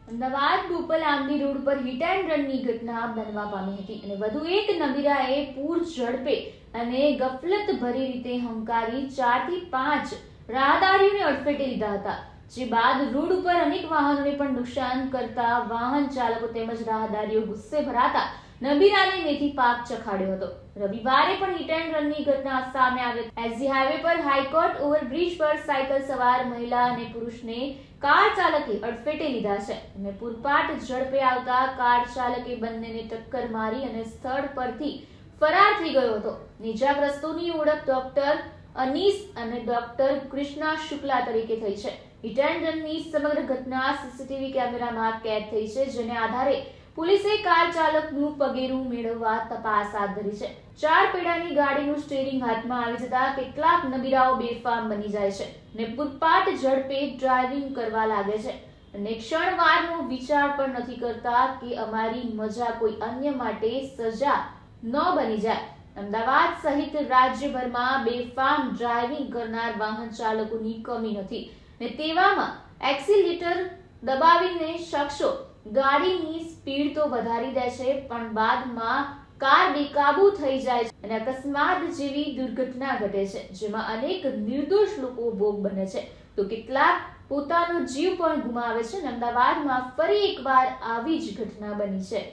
અમદાવાદ બોપલ આમલી road પર hit and રનની ઘટના બનવા પામી હતી અને વધુ એક નબીરાએ પૂર ઝડપે અને ગફલત ભરી રીતે હંકારી 4 થી 5 રાહદારીઓને અડફેટે લીધા હતા, જે બાદ રોડ ઉપર અનેક વાહનોને પણ નુકસાન કરતા વાહન ચાલકો તેમજ રાહદારીઓ ગુસ્સે ભરાતા નબીરાને મેથી પાક ચખાડ્યો હતો। રવિવારે પણ હિટ એન્ડ રનની ઘટના સામે આવી। એસજી હાઈવે પર હાઈકોર્ટ ઓવરબ્રિજ પર સાયકલ સવાર મહિલા અને પુરુષને કાર ચાલકે અડફેટે લીધા છે અને પૂરપાટ ઝડપે આવતા કાર ચાલકે બંનેને ટક્કર મારી અને સ્થળ પરથી ફરાર થઈ ગયો હતો। ઇજાગ્રસ્તોની ઓળખ ડોક્ટર અનીસ અને ડોક્ટર કૃષ્ણા શુક્લા તરીકે થઈ છે। હિટ એન્ડ રનની સમગ્ર ઘટના સીસીટીવી કેમેરામાં કેદ થઈ છે, જેને આધારે પોલીસે કાર ચાલકનું પગેરું મેળવવા તપાસ હાથ ધરી છે। 4 પૈડાની ગાડીનું સ્ટીયરિંગ હાથમાં આવી જતા કેટલાક નબીરાઓ બેફામ બની જાય છે અને પૂરપાટ ઝડપે ડ્રાઇવિંગ કરવા લાગે છે અને ક્ષણવારનો વિચાર પણ નથી કરતા કે અમારી મજા કોઈ અન્ય માટે સજા ન બની જાય। અમદાવાદ સહિત રાજ્યભરમાં બેફામ ડ્રાઇવિંગ કરનાર વાહન ચાલકોની કમી નથી ને તેવામાં એક્સિલેટર દબાવીને શખ્સો ગાડીની સ્પીડ તો વધારી દે છે, પણ બાદમાં કાર બેકાબુ થઈ જાય છે અને અકસ્માત જેવી દુર્ઘટના ઘટે છે, જેમાં અનેક નિર્દોષ લોકો ભોગ બને છે તો કેટલાક પોતાનો જીવ પણ ગુમાવે છે। અમદાવાદમાં ફરી એકવાર આવી જ ઘટના બની છે।